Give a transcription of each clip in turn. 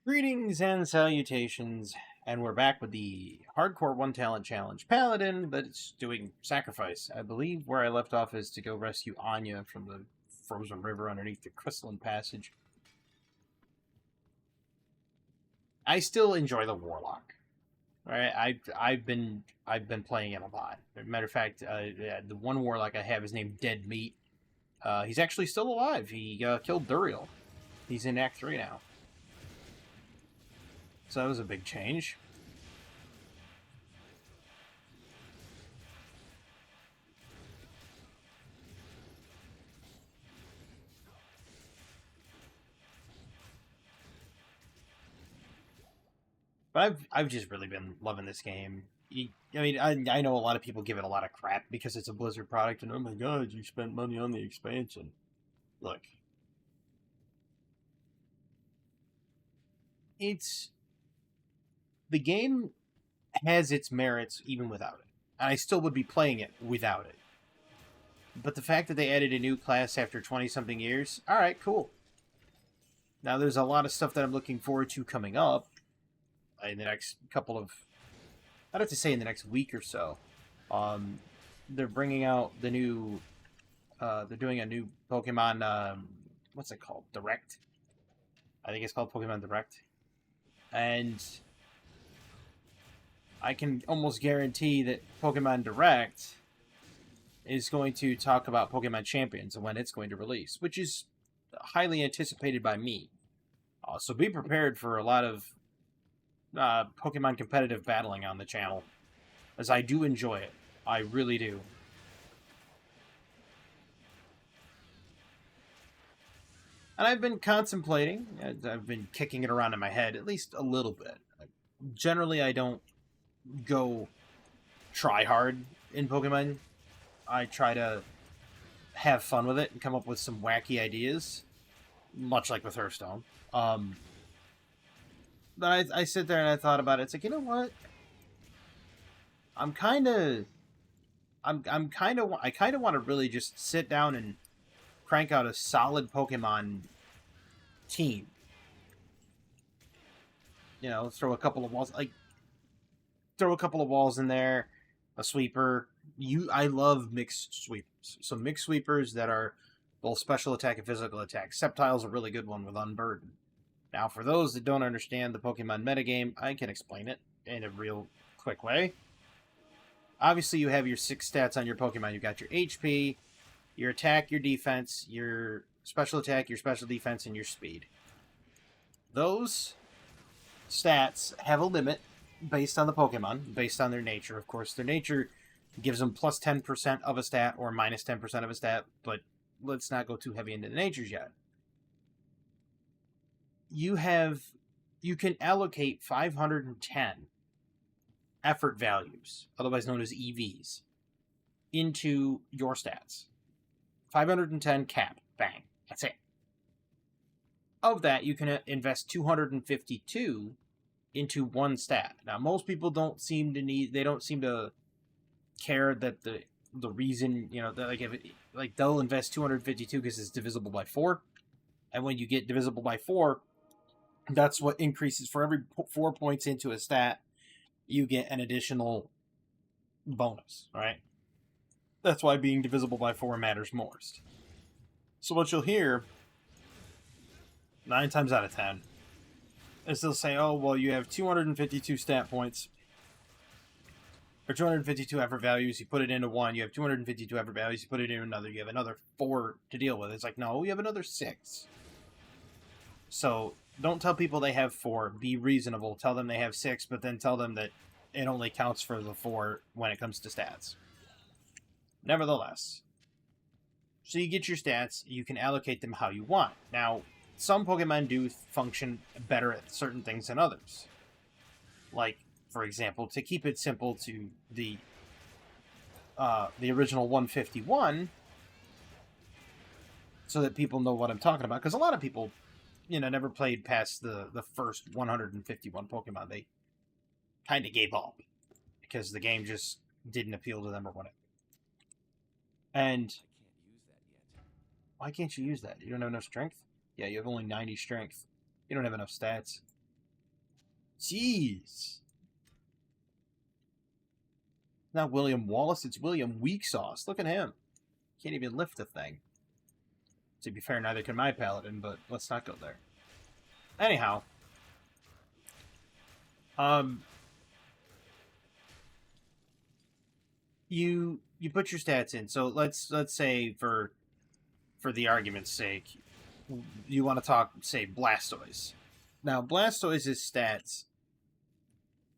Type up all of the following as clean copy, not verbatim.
Greetings and salutations, and we're back with the Hardcore One Talent Challenge Paladin, but it's doing Sacrifice. I believe where I left off is to go rescue Anya from the frozen river underneath the Crystalline Passage. I still enjoy the Warlock. Right? I've been playing him a lot. As a matter of fact, the one Warlock I have is named Dead Meat. He's actually still alive. He killed Duriel. He's in Act 3 now. So that was a big change. But I've just really been loving this game. I know a lot of people give it a lot of crap because it's a Blizzard product, and oh my god, you spent money on the expansion. Look, the game has its merits even without it, and I still would be playing it without it. But the fact that they added a new class after 20-something years, alright, cool. Now, there's a lot of stuff that I'm looking forward to coming up in the next couple of... I'd have to say in the next week or so. They're bringing out the new... they're doing a new Pokemon... what's it called? Direct? I think it's called Pokemon Direct. And I can almost guarantee that Pokemon Direct is going to talk about Pokemon Champions and when it's going to release, which is highly anticipated by me. So be prepared for a lot of Pokemon competitive battling on the channel, as I do enjoy it. I really do. And I've been contemplating, I've been kicking it around in my head at least a little bit. Generally, I don't go try hard in Pokemon. I try to have fun with it and come up with some wacky ideas, much like with Hearthstone. But I sit there and I thought about it. It's like, you know what? I kind of want to really just sit down and crank out a solid Pokemon team. You know, throw a couple of walls, in there, a sweeper. I love mixed sweepers. So mixed sweepers that are both special attack and physical attack. Sceptile's a really good one with Unburden. Now, for those that don't understand the Pokemon metagame, I can explain it in a real quick way. Obviously, you have your 6 stats on your Pokemon. You've got your HP, your attack, your defense, your special attack, your special defense, and your speed. Those stats have a limit based on the Pokemon, based on their nature. Of course, their nature gives them plus 10% of a stat or minus 10% of a stat, but let's not go too heavy into the natures yet. You can allocate 510 effort values, otherwise known as EVs, into your stats. 510 cap. Bang. That's it. Of that, you can invest 252 into one stat. Now, most people don't seem to care that the reason, you know, that they'll invest 252 because it's divisible by 4. And when you get divisible by 4, that's what increases. For every 4 points into a stat, you get an additional bonus, right? That's why being divisible by 4 matters most. So what you'll hear, 9 times out of 10, is they'll say, oh, well, you have 252 stat points, or 252 effort values, you put it into one, you have 252 effort values, you put it into another, you have another 4 to deal with. It's like, no, you have another 6. So don't tell people they have 4. Be reasonable. Tell them they have 6, but then tell them that it only counts for the 4 when it comes to stats. Nevertheless, so you get your stats, you can allocate them how you want. Now, some Pokemon do function better at certain things than others. Like, for example, to keep it simple to the original 151, so that people know what I'm talking about, because a lot of people, you know, never played past the first 151 Pokemon. They kind of gave up because the game just didn't appeal to them or whatever. And why can't you use that? You don't have enough strength? Yeah, you have only 90 strength. You don't have enough stats. Jeez. Not William Wallace, it's William Weak Sauce. Look at him. Can't even lift the thing. To be fair, neither can my paladin, but let's not go there. Anyhow. You put your stats in. So let's say for the argument's sake, you want to talk, say, Blastoise. Now, Blastoise's stats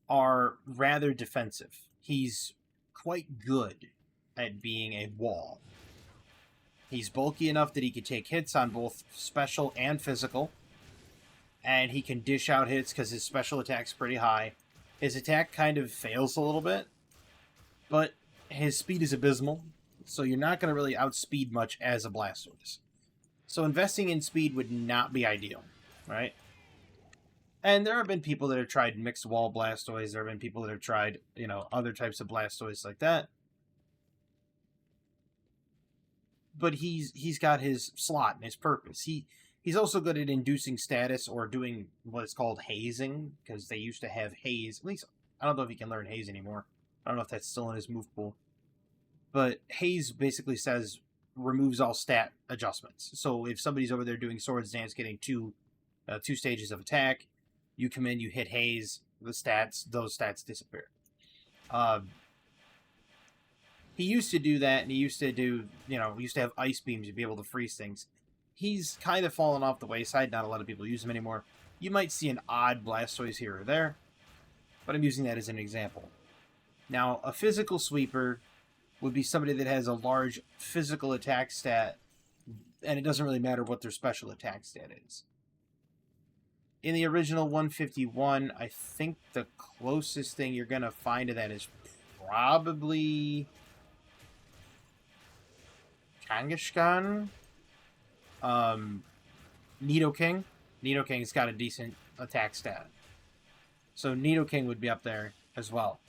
are rather defensive. He's quite good at being a wall. He's bulky enough that he can take hits on both special and physical. And he can dish out hits because his special attack's pretty high. His attack kind of fails a little bit, but his speed is abysmal, so you're not going to really outspeed much as a Blastoise. So investing in speed would not be ideal, right? And there have been people that have tried mixed wall Blastoise. There have been people that have tried, other types of Blastoise like that. But he's got his slot and his purpose. He's also good at inducing status or doing what is called hazing, because they used to have haze. At least, I don't know if he can learn haze anymore. I don't know if that's still in his move pool. But haze basically removes all stat adjustments. So if somebody's over there doing Swords Dance, getting two stages of attack, you come in, you hit haze, those stats disappear. He used to do that, and he used to have ice beams to be able to freeze things. He's kind of fallen off the wayside. Not a lot of people use him anymore. You might see an odd Blastoise here or there, but I'm using that as an example. Now, a physical sweeper would be somebody that has a large physical attack stat, and it doesn't really matter what their special attack stat is. In the original 151, I think the closest thing you're going to find to that is probably Kangaskhan. Nidoking. Nidoking's got a decent attack stat. So Nidoking would be up there as well.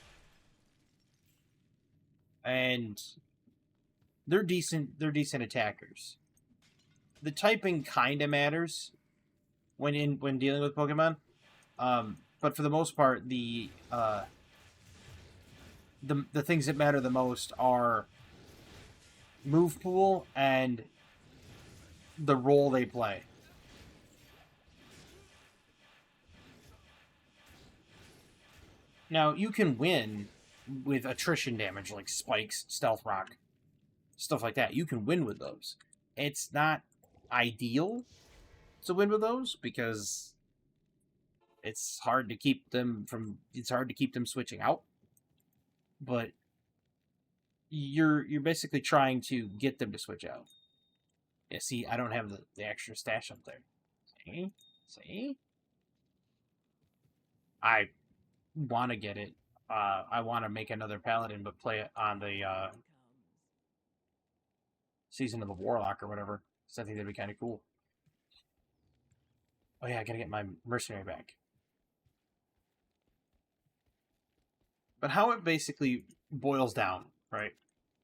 And they're decent attackers. The typing kind of matters when dealing with Pokemon. But for the most part, the things that matter the most are move pool and the role they play. Now, you can win with attrition damage, like Spikes, Stealth Rock, stuff like that. You can win with those. It's not ideal to win with those because it's hard to keep them switching out. But you're basically trying to get them to switch out. Yeah, see, I don't have the extra stash up there. See? I want to get it. I want to make another Paladin, but play it on the Season of the Warlock or whatever. So I think that'd be kind of cool. Oh yeah, I gotta get my Mercenary back. But how it basically boils down, right,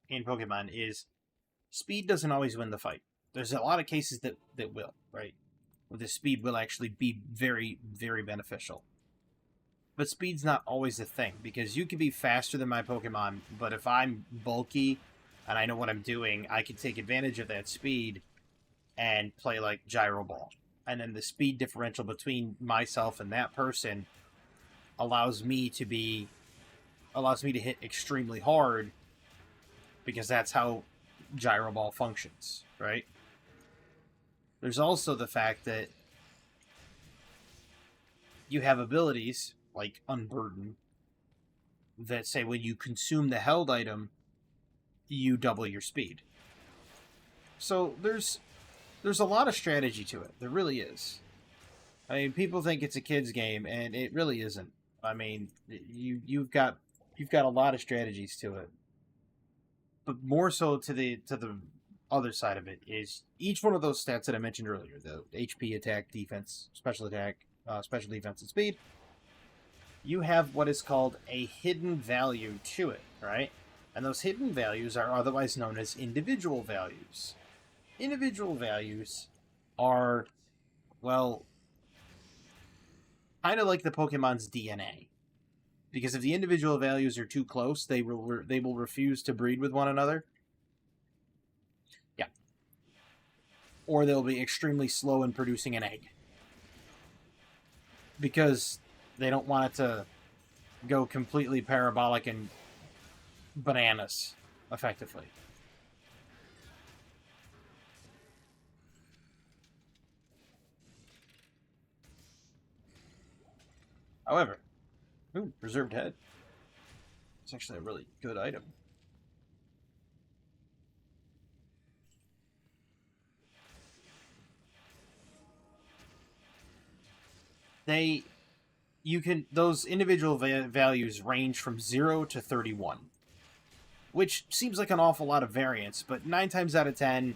in Pokemon is speed doesn't always win the fight. There's a lot of cases that will, right? Where the speed will actually be very, very beneficial. But speed's not always a thing, because you can be faster than my Pokemon, but if I'm bulky and I know what I'm doing, I can take advantage of that speed and play like Gyro Ball. And then the speed differential between myself and that person allows me to hit extremely hard, because that's how Gyro Ball functions, right? There's also the fact that you have abilities like Unburden that say when you consume the held item, you double your speed. So there's a lot of strategy to it. There really is. I mean, people think it's a kid's game, and it really isn't. I mean, you've got a lot of strategies to it. But more so to the other side of it is each one of those stats that I mentioned earlier, the HP, attack, defense, special attack, special defense, and speed, you have what is called a hidden value to it, right? And those hidden values are otherwise known as individual values. Individual values are, well, kind of like the Pokemon's DNA. Because if the individual values are too close, they will refuse to breed with one another. Yeah. Or they'll be extremely slow in producing an egg. Because they don't want it to go completely parabolic and bananas, effectively. However, ooh, preserved head. It's actually a really good item. Those individual values range from 0 to 31, which seems like an awful lot of variance, but 9 times out of 10,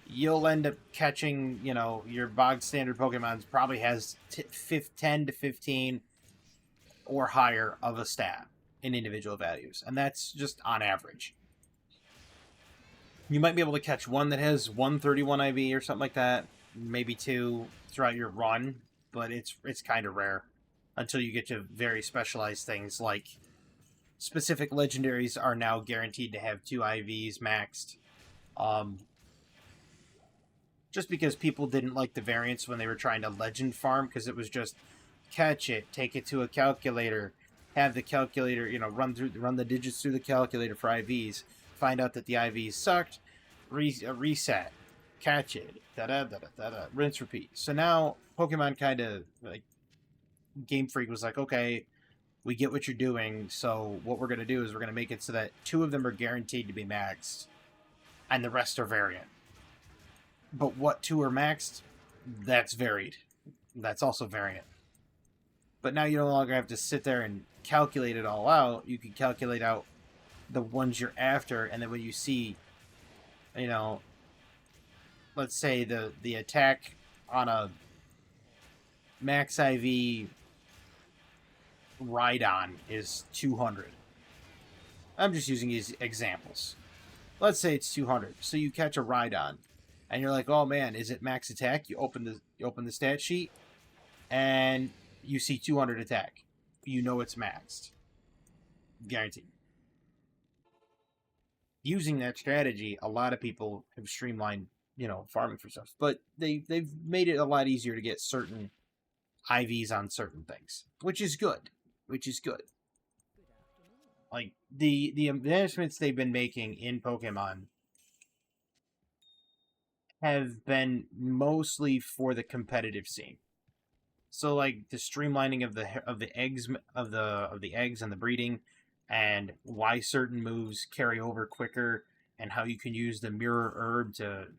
you'll end up catching, your bog standard Pokemon's probably has 10 to 15 or higher of a stat in individual values, and that's just on average. You might be able to catch one that has 131 IV or something like that, maybe 2 throughout your run, but it's kind of rare until you get to very specialized things like specific legendaries are now guaranteed to have 2 IVs maxed. Just because people didn't like the variance when they were trying to legend farm, because it was just catch it, take it to a calculator, have the calculator, run the digits through the calculator for IVs, find out that the IVs sucked, reset, catch it, rinse, repeat. So now Pokemon kind of like Game Freak was like, okay, we get what you're doing, so what we're going to do is we're going to make it so that 2 of them are guaranteed to be maxed, and the rest are variant. But what 2 are maxed, that's varied. That's also variant. But now you no longer have to sit there and calculate it all out. You can calculate out the ones you're after, and then when you see, let's say the attack on a max IV Rhydon is 200. I'm just using these examples. Let's say it's 200. So you catch a Rhydon, and you're like, "Oh man, is it max attack?" You open the stat sheet, and you see 200 attack. You know it's maxed, guaranteed. Using that strategy, a lot of people have streamlined, farming for stuff, but they've made it a lot easier to get certain IVs on certain things, which is good. Like the advancements they've been making in Pokemon have been mostly for the competitive scene. So like the streamlining of the eggs of the eggs and the breeding, and why certain moves carry over quicker, and how you can use the mirror herb to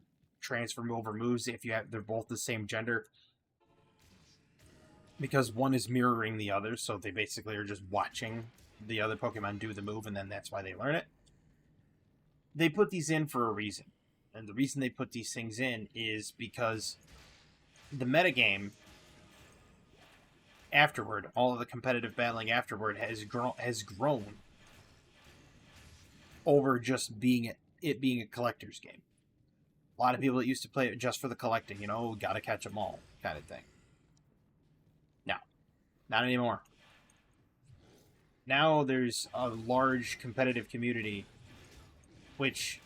transfer over moves if they're both the same gender, because one is mirroring the other, so they basically are just watching the other Pokemon do the move, and then that's why they learn it. They put these in for a reason, and the reason they put these things in is because the metagame afterward, all of the competitive battling afterward has grown over just being a collector's game. A lot of people that used to play it just for the collecting, gotta catch them all kind of thing. Now, not anymore. Now there's a large competitive community, which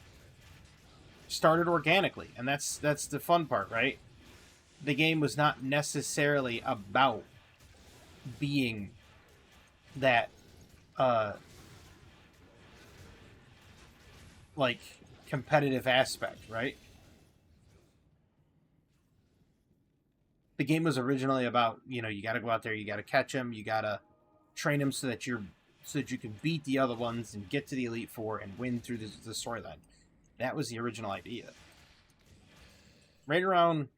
started organically, and that's the fun part, right? The game was not necessarily about being that like competitive aspect, right? The game was originally about, you got to go out there, you got to catch them, you got to train them so that you can beat the other ones and get to the Elite Four and win through the storyline. That was the original idea. Right around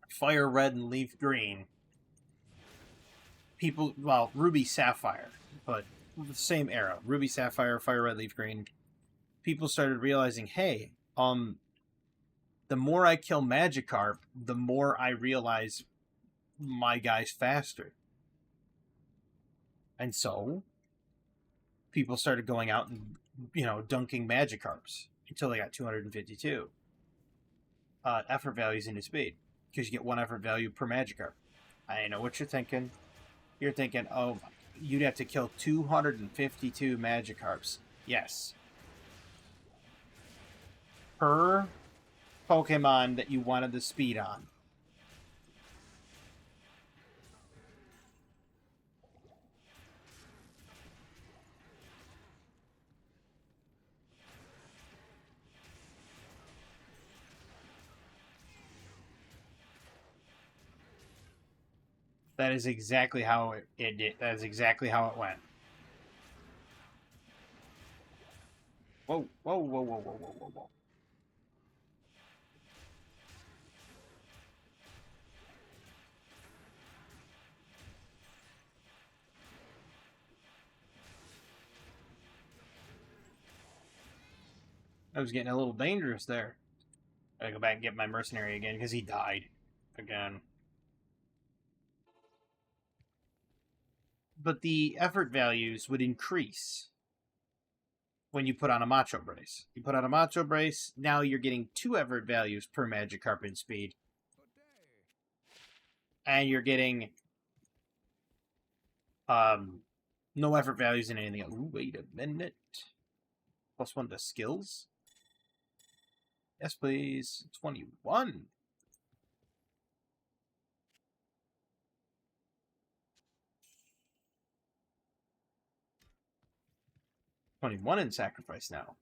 Fire Red and Leaf Green, Ruby Sapphire, but the same era, Ruby Sapphire, Fire Red, Leaf Green, people started realizing, hey, the more I kill Magikarp, the more I realize my guy's faster. And so people started going out and, dunking Magikarps until they got 252 effort values into speed, because you get 1 effort value per Magikarp. I know what you're thinking. You're thinking, oh, you'd have to kill 252 Magikarps. Yes. Per Pokemon that you wanted the speed on. That is exactly how it did. That is exactly how it went. Whoa, whoa, whoa, whoa, whoa, whoa, whoa, whoa. I was getting a little dangerous there. I gotta go back and get my mercenary again because he died again. But the effort values would increase when you put on a Macho Brace. You put on a Macho Brace, now you're getting 2 effort values per Magikarp in speed. And you're getting no effort values in anything else. Ooh, wait a minute. +1 to skills? Yes, please. 21. In sacrifice now.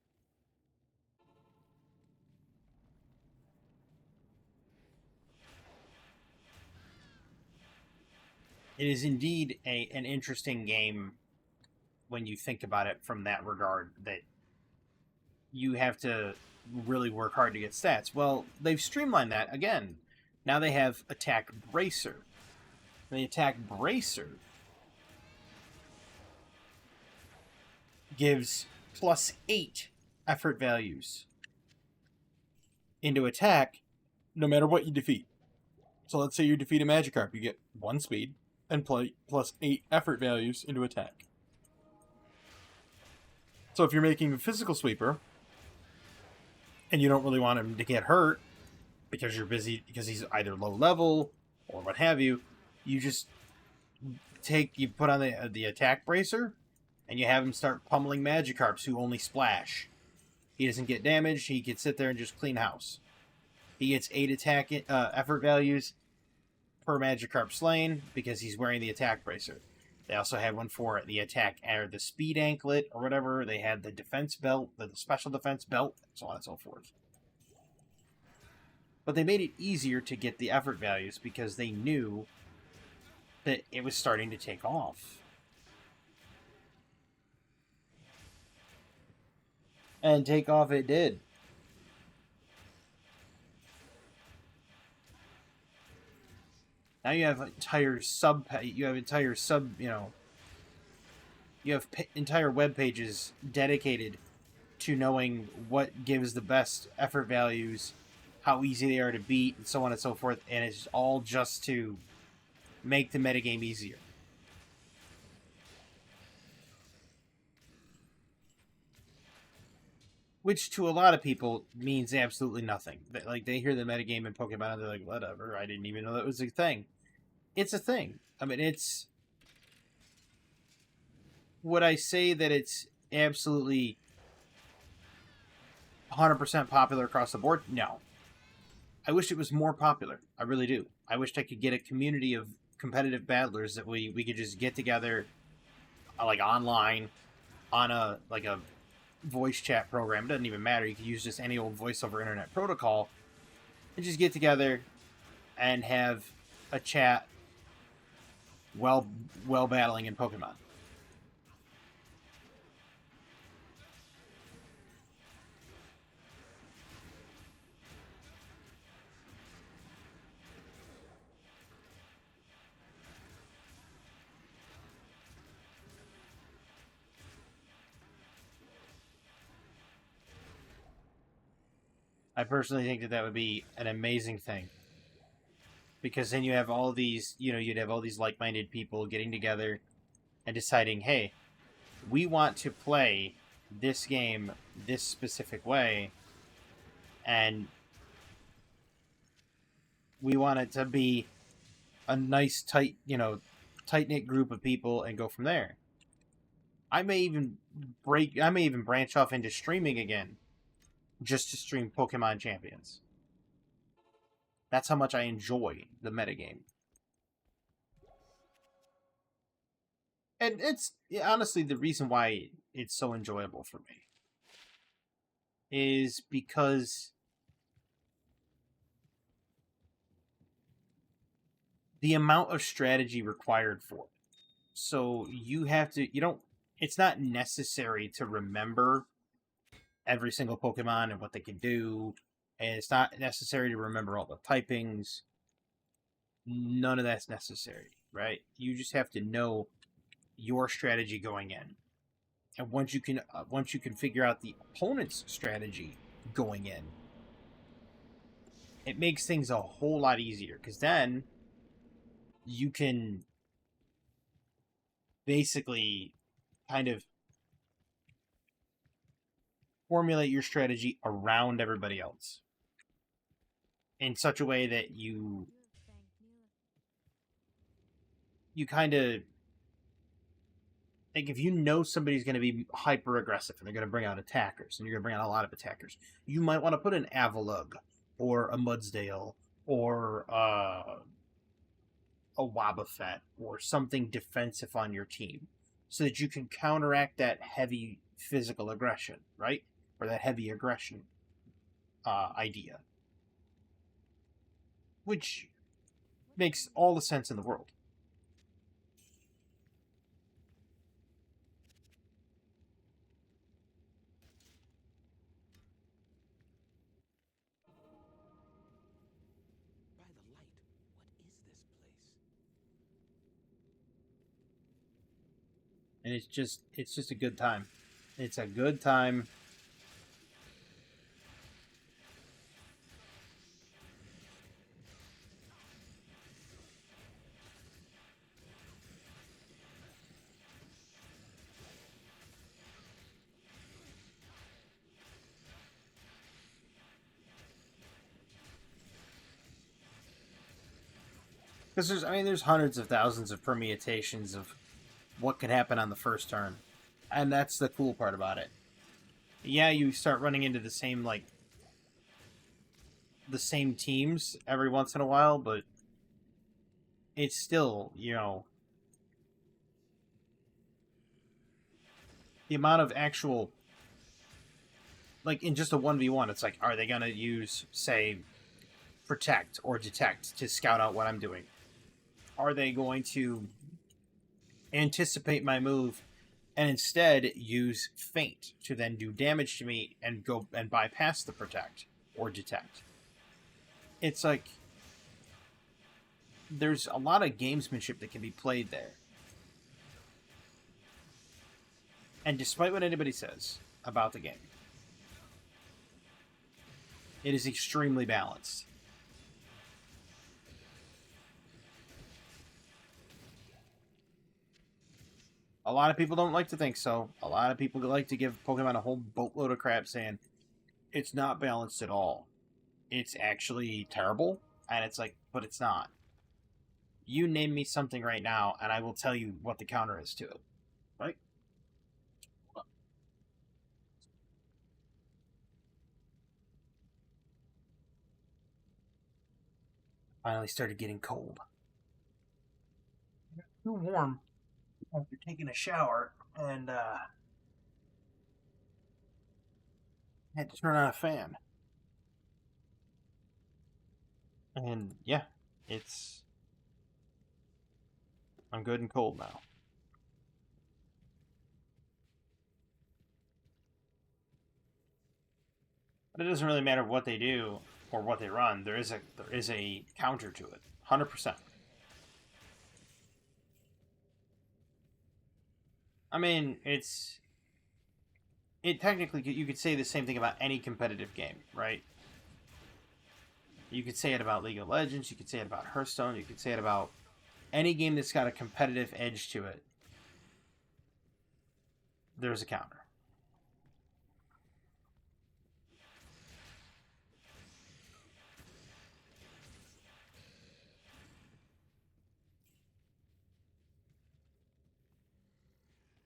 It is indeed an interesting game when you think about it from that regard, that you have to really work hard to get stats. Well, they've streamlined that again. Now they have Attack Bracer. The Attack Bracer gives +8 effort values into attack no matter what you defeat. So let's say you defeat a Magikarp, you get 1 speed and +8 effort values into attack. So if you're making a physical sweeper and you don't really want him to get hurt because you're busy, because he's either low level or what have you, you just you put on the Attack Bracer and you have him start pummeling Magikarps who only splash. He doesn't get damaged. He can sit there and just clean house. He gets 8 attack effort values per Magikarp slain because he's wearing the Attack Bracer. They also had one for the attack or the speed anklet or whatever. They had the defense belt, the special defense belt, so on and so forth. But they made it easier to get the effort values because they knew that it was starting to take off. And take off it did. Now you have entire entire web pages dedicated to knowing what gives the best effort values, how easy they are to beat, and so on and so forth, and it's all just to make the metagame easier. Which to a lot of people means absolutely nothing. Like, they hear the metagame in Pokemon and they're like, whatever, I didn't even know that was a thing. It's a thing. I mean, it's... Would I say that it's absolutely 100% popular across the board? No. I wish it was more popular. I really do. I wished I could get a community of competitive battlers that we could just get together, like, online, on a voice chat program. It doesn't even matter. You could use just any old voice over internet protocol and just get together and have a chat while battling in Pokemon. I personally think that would be an amazing thing. Because then you have all these, you'd have all these like-minded people getting together and deciding, hey, we want to play this game this specific way, and we want it to be a nice tight knit group of people and go from there. I may even branch off into streaming again, just to stream Pokemon Champions. That's how much I enjoy the metagame. And it's honestly the reason why it's so enjoyable for me is because the amount of strategy required for it. So it's not necessary to remember every single Pokemon and what they can do. And it's not necessary to remember all the typings. None of that's necessary, right? You just have to know your strategy going in. And once you can figure out the opponent's strategy going in, it makes things a whole lot easier, because then you can basically kind of formulate your strategy around everybody else in such a way that you kind of like, if you know somebody's going to be hyper aggressive and they're going to bring out attackers and you're going to bring out a lot of attackers, you might want to put an Avalugg or a Mudsdale or a Wobbuffet or something defensive on your team so that you can counteract that heavy physical aggression, right? Or that heavy aggression idea. Which makes all the sense in the world. And it's just a good time. It's a good time. Because there's hundreds of thousands of permutations of what could happen on the first turn. And that's the cool part about it. Yeah, you start running into the same teams every once in a while, but it's still, the amount of actual, like, in just a 1v1, it's like, are they going to use, say, protect or detect to scout out what I'm doing? Are they going to anticipate my move and instead use feint to then do damage to me and go and bypass the protect or detect? It's like, there's a lot of gamesmanship that can be played there. And despite what anybody says about the game, it is extremely balanced. A lot of people don't like to think so. A lot of people like to give Pokemon a whole boatload of crap saying it's not balanced at all. It's actually terrible. And it's like, but it's not. You name me something right now, and I will tell you what the counter is to it. Right? Finally started getting cold. Too warm after taking a shower, and had to turn on a fan. And yeah, I'm good and cold now. But it doesn't really matter what they do or what they run. There is a counter to it, 100%. I mean, it technically, you could say the same thing about any competitive game, right? You could say it about League of Legends. You could say it about Hearthstone. You could say it about any game that's got a competitive edge to it. There's a counter.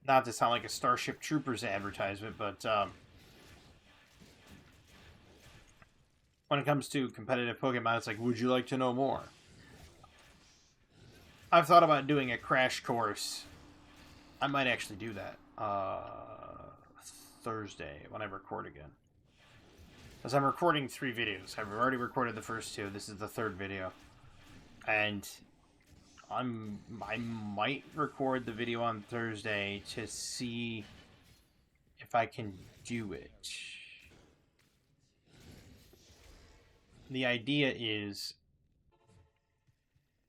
not to sound like a Starship Troopers advertisement, but when it comes to competitive Pokemon, it's like, would you like to know more? I've thought about doing a crash course. I might actually do that Thursday when I record again. Because I'm recording 3 videos. I've already recorded the first 2. This is the 3rd video. And I might record the video on Thursday to see if I can do it. The idea is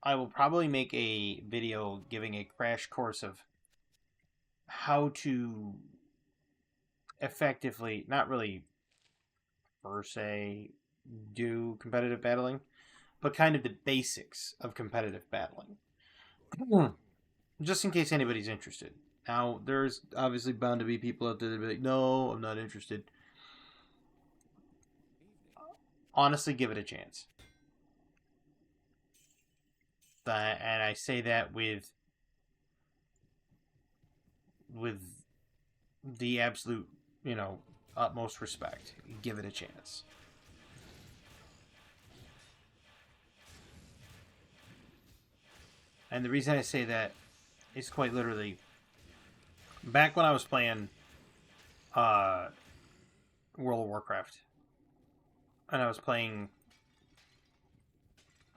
I will probably make a video giving a crash course of how to effectively, not really per se, do competitive battling, but kind of the basics of competitive battling. Just in case anybody's interested. Now, there's obviously bound to be people out there that be like, no, I'm not interested. Honestly, give it a chance. And I say that with the absolute, utmost respect. Give it a chance. And the reason I say that is quite literally, back when I was playing World of Warcraft, and I was playing,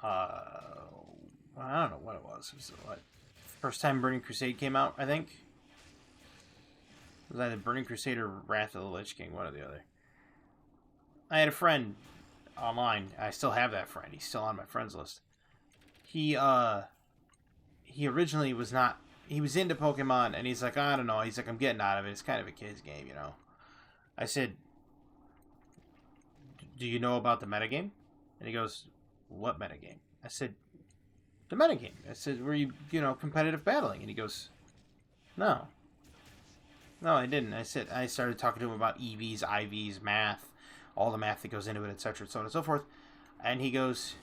I don't know what it was. It was what, first time Burning Crusade came out, I think. It was either Burning Crusade or Wrath of the Lich King, one or the other. I had a friend online. I still have that friend. He's still on my friends list. He originally was not... He was into Pokemon, and he's like, I don't know. He's like, I'm getting out of it. It's kind of a kid's game, I said, do you know about the metagame? And he goes, what metagame? I said, the metagame. I said, were you, competitive battling? And he goes, no. No, I didn't. I started talking to him about EVs, IVs, math, all the math that goes into it, etc., so on and so forth. And he goes,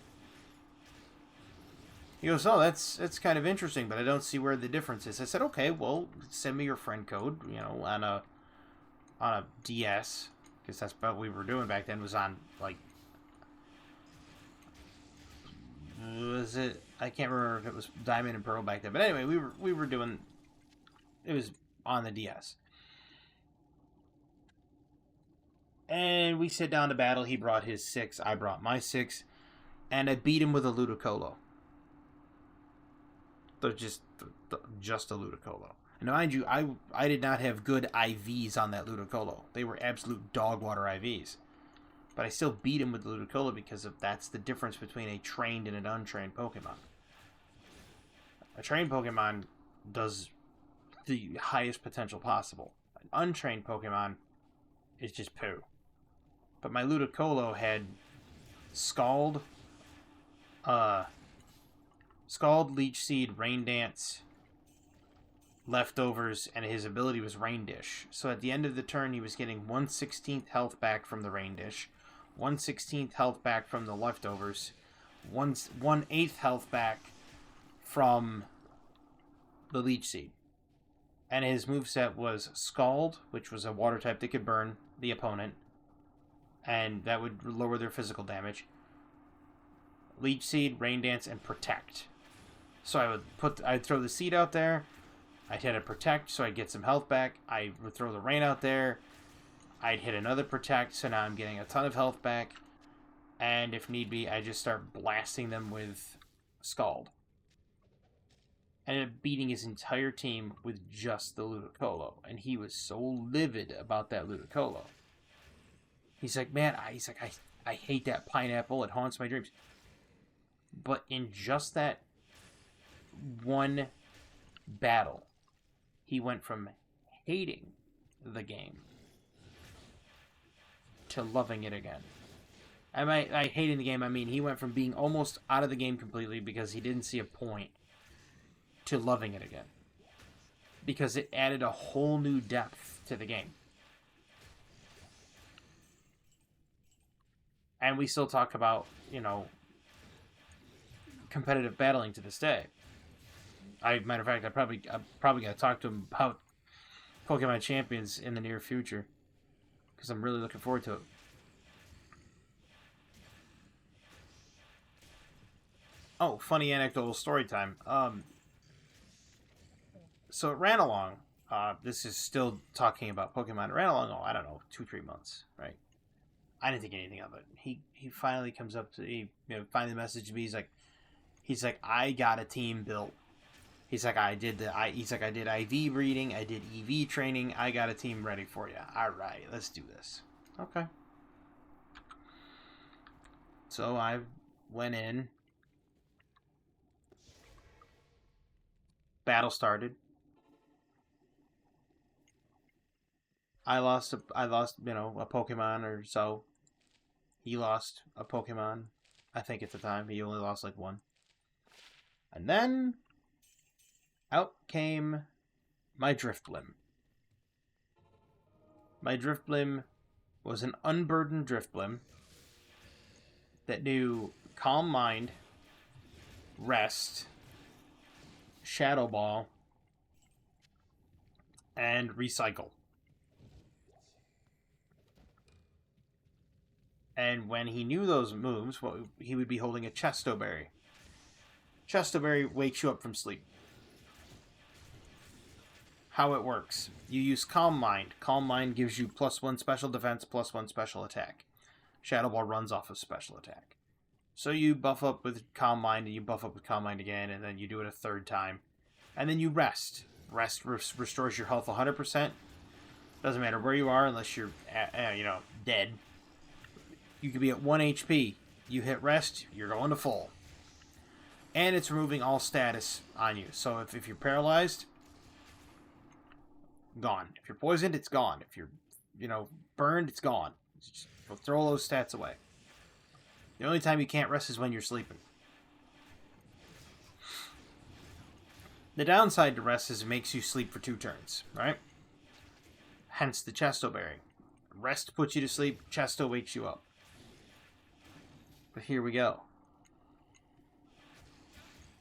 oh, that's kind of interesting, but I don't see where the difference is. I said, okay, well, send me your friend code, on a DS, because that's what we were doing back then, was on, was it, I can't remember if it was Diamond and Pearl back then, but anyway, we were doing, it was on the DS. And we sit down to battle. He brought his 6, I brought my 6, and I beat him with a Ludicolo. Just a Ludicolo. And mind you, I did not have good IVs on that Ludicolo. They were absolute dog water IVs. But I still beat him with the Ludicolo because that's the difference between a trained and an untrained Pokemon. A trained Pokemon does the highest potential possible. An untrained Pokemon is just poo. But my Ludicolo had Scald, Leech Seed, Rain Dance, Leftovers, and his ability was Rain Dish. So at the end of the turn, he was getting 1/16 health back from the Rain Dish, 1/16 health back from the Leftovers, 1/8 health back from the Leech Seed. And his moveset was Scald, which was a water type that could burn the opponent, and that would lower their physical damage. Leech Seed, Rain Dance, and Protect. So I'd throw the seed out there, I'd hit a Protect, so I'd get some health back. I would throw the Rain out there, I'd hit another Protect, so now I'm getting a ton of health back. And if need be, I just start blasting them with Scald. I ended up beating his entire team with just the Ludicolo, and he was so livid about that Ludicolo. He's like, man, I hate that pineapple. It haunts my dreams. But in just that one battle, he went from hating the game to loving it again. I hating the game, I mean, he went from being almost out of the game completely because he didn't see a point to loving it again. Because it added a whole new depth to the game. And we still talk about, competitive battling to this day. Matter of fact, I probably got to talk to him about Pokemon Champions in the near future. Because I'm really looking forward to it. Oh, funny anecdotal story time. So it ran along. This is still talking about Pokemon. It ran along, I don't know, 2-3 months, right? I didn't think anything of it. He finally comes up to finally messaged me. He's like, I got a team built. He's like, I did IV breeding, I did EV training, I got a team ready for you. All right, let's do this. Okay. So I went in. Battle started. I lost a Pokemon or so. He lost a Pokemon. I think at the time he only lost like one. And then out came my Drifblim. My Drifblim was an unburdened Drifblim that knew Calm Mind, Rest, Shadow Ball, and Recycle. And when he knew those moves, he would be holding a Chesto Berry. Chesto Berry wakes you up from sleep. How it works. You use Calm Mind. Calm Mind gives you +1 special defense, +1 special attack. Shadow Ball runs off of special attack. So you buff up with Calm Mind, and you buff up with Calm Mind again, and then you do it a third time. And then you rest. Rest restores your health 100%. Doesn't matter where you are unless you're, dead. You could be at 1 HP. You hit rest, you're going to full. And it's removing all status on you. So if you're paralyzed, gone. If you're poisoned, it's gone. If you're, burned, it's gone. Just throw those stats away. The only time you can't rest is when you're sleeping. The downside to rest is it makes you sleep for 2 turns, right? Hence the Chesto Berry. Rest puts you to sleep, Chesto wakes you up. But here we go.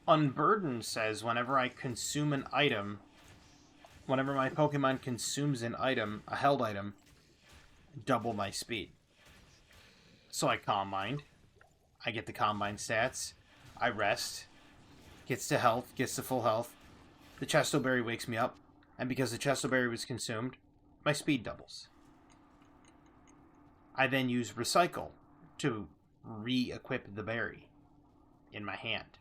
Unburden says whenever I consume an item, whenever my Pokemon consumes an item, a held item, double my speed. So I Calm Mind. I get the Calm Mind stats. I rest. Gets to health, gets to full health. The Chesto Berry wakes me up. And because the Chesto Berry was consumed, my speed doubles. I then use Recycle to re-equip the berry in my hand.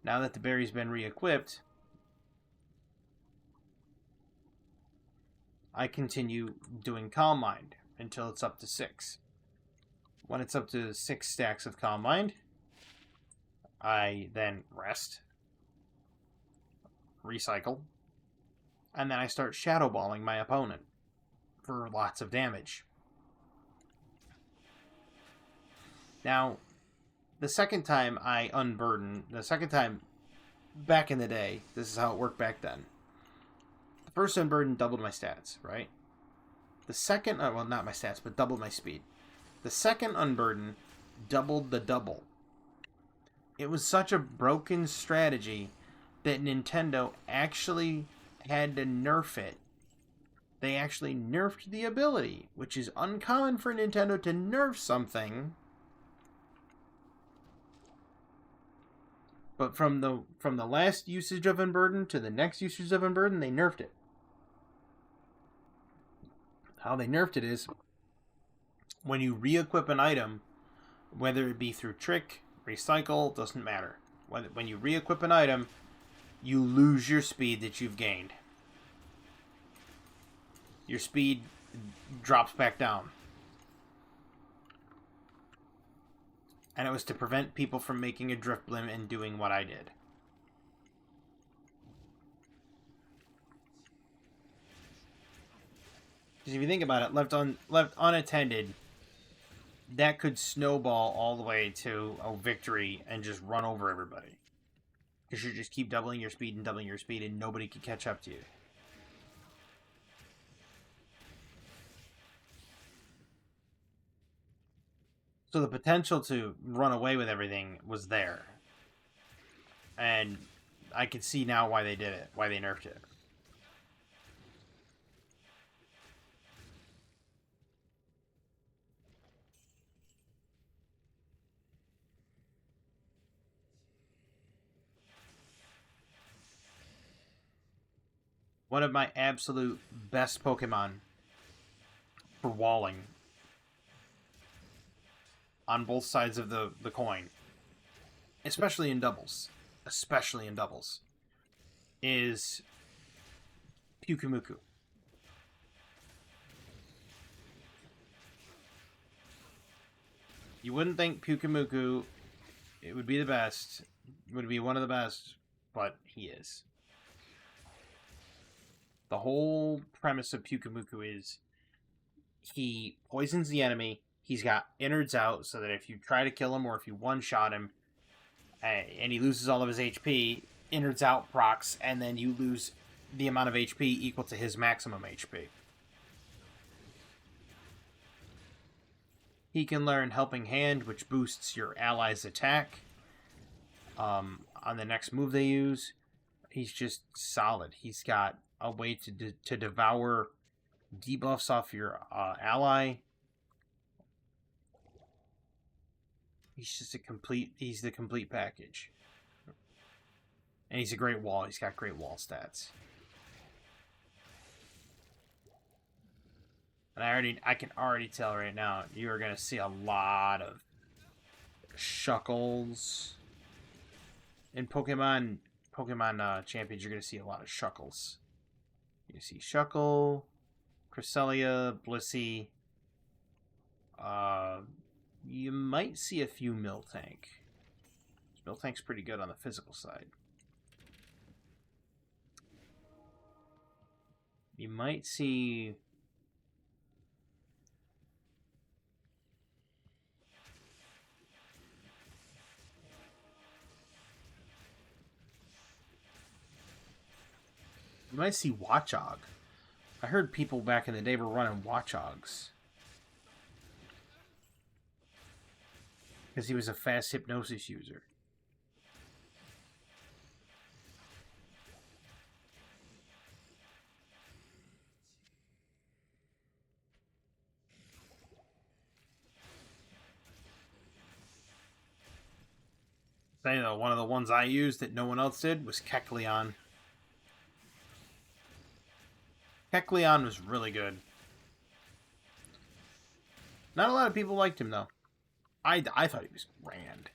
Now that the berry's been re-equipped, I continue doing Calm Mind until it's up to 6. When it's up to 6 stacks of Calm Mind, I then rest, recycle, and then I start Shadow Balling my opponent for lots of damage. Now, the second time I unburden, back in the day, this is how it worked back then. The first unburden doubled my stats, right? The second, not my stats, but doubled my speed. The second unburden doubled the double. It was such a broken strategy that Nintendo actually had to nerf it. They actually nerfed the ability, which is uncommon for Nintendo to nerf something. But from the last usage of Unburden to the next usage of Unburden, they nerfed it. How they nerfed it is when you re-equip an item, whether it be through Trick, Recycle, doesn't matter. When you re-equip an item, you lose your speed that you've gained. Your speed drops back down. And it was to prevent people from making a Drifblim and doing what I did. Because if you think about it, left unattended, that could snowball all the way to a victory and just run over everybody. Because you just keep doubling your speed and nobody can catch up to you. So the potential to run away with everything was there. And I can see now why they did it, why they nerfed it. one of my absolute best Pokemon for walling on both sides of the coin, especially in doubles, is Pyukumuku. You wouldn't think Pyukumuku it would be the best, would be one of the best, but he is. The whole premise of Pyukumuku is he poisons the enemy. He's got innards out, so that if you try to kill him or if you one-shot him and he loses all of his HP, innards out procs, and then you lose the amount of HP equal to his maximum HP. He can learn Helping Hand, which boosts your ally's attack on the next move they use. He's just solid. He's got a way to devour debuffs off your ally. He's just he's the complete package. And he's a great wall. He's got great wall stats. And I can already tell right now, you're going to see a lot of Shuckles. In Pokemon Champions, you're going to see a lot of Shuckles. You see Shuckle, Cresselia, Blissey. You might see a few Miltank. Miltank's pretty good on the physical side. You might see... You might see Watchog. I heard people back in the day were running Watchogs. Because he was a fast hypnosis user. You know, one of the ones I used that no one else did was Kecleon. Kecleon was really good. Not a lot of people liked him, though. I thought he was grand.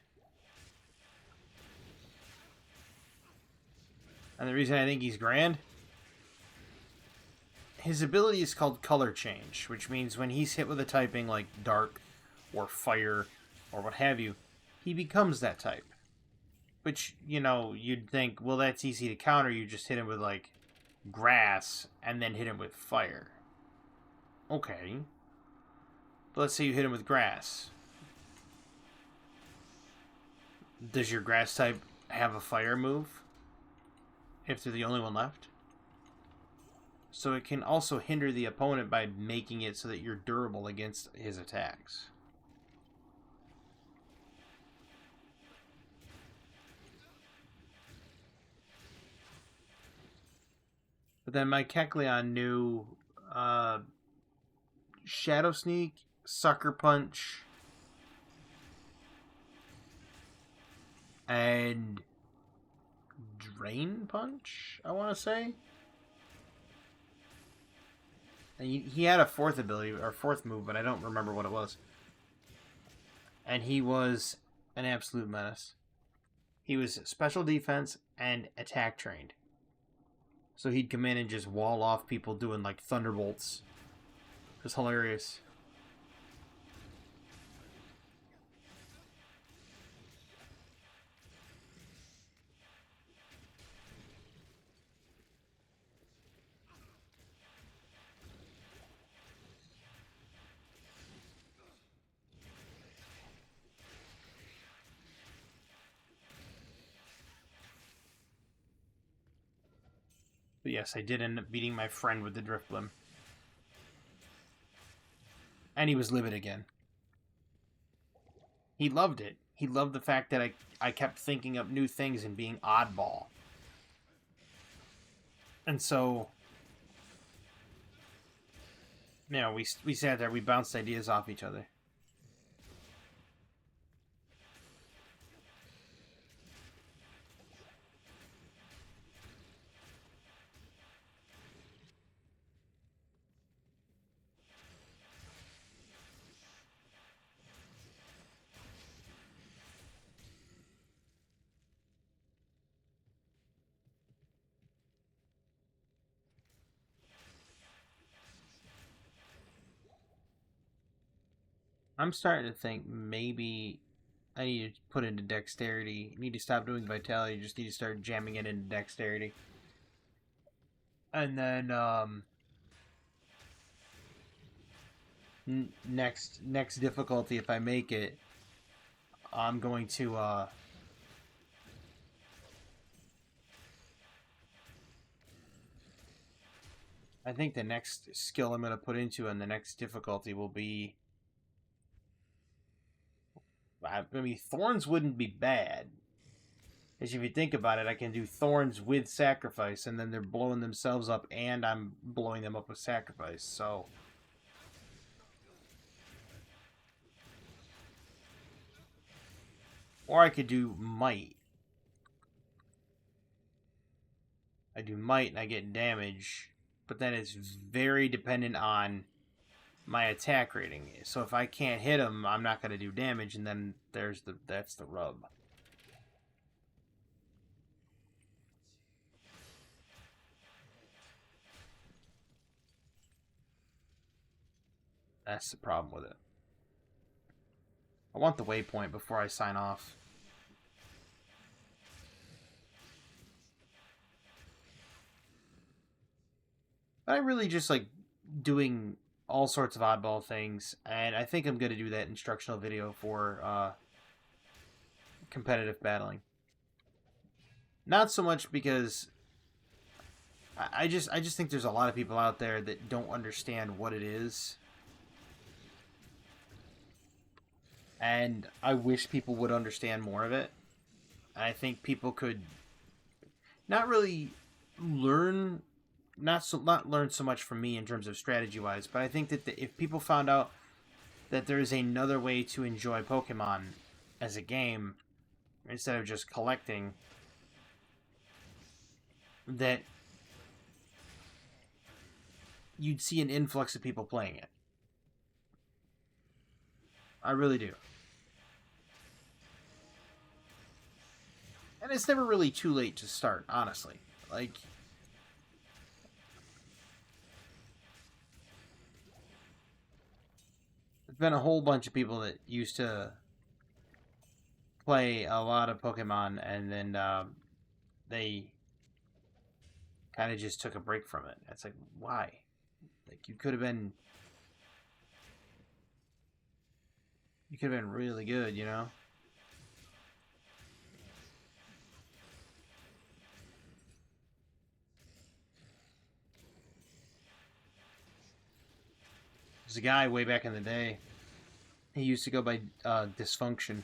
And the reason I think he's grand, his ability is called Color Change, which means when he's hit with a typing like Dark or Fire or what have you, he becomes that type. Which, you know, you'd think, well, that's easy to counter. You just hit him with, like, Grass and then hit him with Fire. Okay. But let's say you hit him with Grass. Does your Grass type have a Fire move? If they're the only one left? So it can also hinder the opponent by making it so that you're durable against his attacks. But then my Kecleon knew Shadow Sneak, Sucker Punch, and Drain Punch, I want to say. And he had a fourth ability, or fourth move, but I don't remember what it was. And he was an absolute menace. He was special defense and attack trained. So he'd come in and just wall off people doing like thunderbolts. It was hilarious. But yes, I did end up beating my friend with the Drifblim. And he was livid again. He loved it. He loved the fact that I kept thinking up new things and being oddball. And so, you know, we sat there, we bounced ideas off each other. I'm starting to think maybe I need to put into dexterity. I need to stop doing vitality. Just need to start jamming it into dexterity. And then next difficulty, if I make it, I'm going to I think the next skill I'm going to put into and the next difficulty will be, I mean, thorns wouldn't be bad. Because if you think about it, I can do thorns with sacrifice, and then they're blowing themselves up, and I'm blowing them up with sacrifice, so... Or I could do might. I do might and I get damage, but then it's very dependent on my attack rating. So if I can't hit him, I'm not going to do damage, and then that's the rub. That's the problem with it. I want the waypoint before I sign off. But I really just like doing all sorts of oddball things, and I think I'm going to do that instructional video for competitive battling. Not so much because I just think there's a lot of people out there that don't understand what it is. And I wish people would understand more of it. I think people could not really learn, not learn so much from me in terms of strategy wise, but I think that if people found out that there is another way to enjoy Pokemon as a game instead of just collecting, that you'd see an influx of people playing it. I really do. And it's never really too late to start, honestly. Like, there's been a whole bunch of people that used to play a lot of Pokemon, and then they kind of just took a break from it. It's like, why? Like, you could have been really good, you know? There's a guy way back in the day. He used to go by Dysfunction.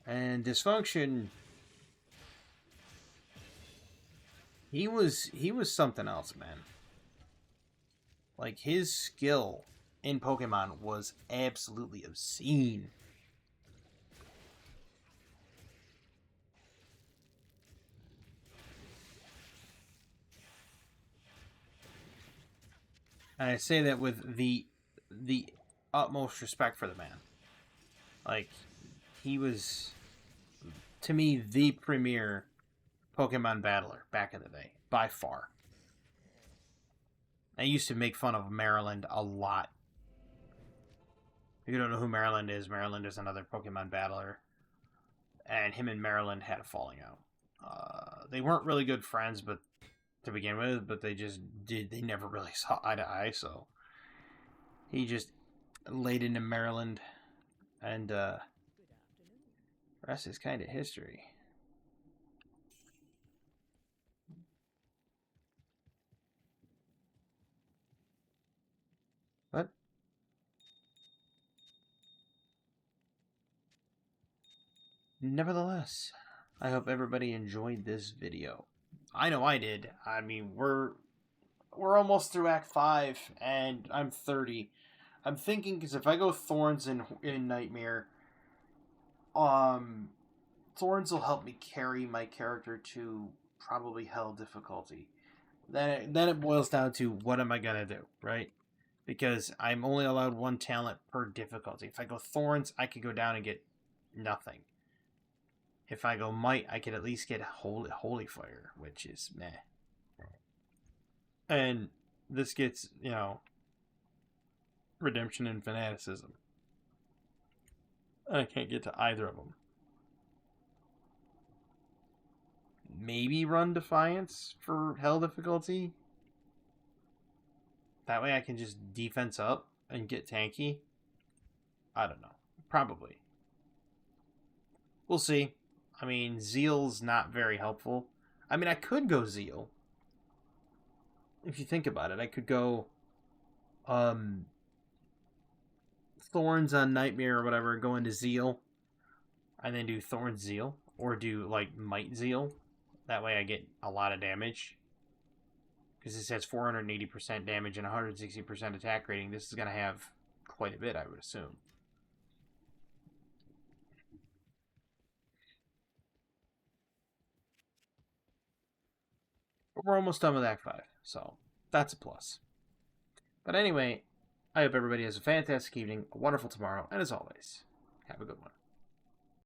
And Dysfunction, he was something else, man. Like, his skill in Pokemon was absolutely obscene. And I say that with the utmost respect for the man. Like, he was, to me, the premier Pokemon battler back in the day, by far. I used to make fun of Maryland a lot. If you don't know who Maryland is another Pokemon battler. And him and Maryland had a falling out. They weren't really good friends, but to begin with, but they never really saw eye to eye, so he just laid into Maryland, and the rest is kind of history. But nevertheless, I hope everybody enjoyed this video. I know I did. I mean, we're almost through Act 5, and I'm 30. I'm thinking, because if I go Thorns in Nightmare, Thorns will help me carry my character to probably Hell difficulty. Then it boils down to, what am I gonna do, right? Because I'm only allowed one talent per difficulty. If I go Thorns, I could go down and get nothing. If I go Might, I could at least get Holy Fire, which is meh. And this gets, Redemption and Fanaticism. I can't get to either of them. Maybe run Defiance for hell difficulty. That way I can just defense up and get tanky. I don't know. Probably. We'll see. I mean, Zeal's not very helpful. I mean, I could go Zeal. If you think about it, I could go Thorns on Nightmare or whatever, go into Zeal, and then do Thorns Zeal, or do like Might Zeal. That way I get a lot of damage. Because this has 480% damage and 160% attack rating. This is going to have quite a bit, I would assume. But we're almost done with Act 5, so that's a plus. But anyway, I hope everybody has a fantastic evening, a wonderful tomorrow, and as always, have a good one.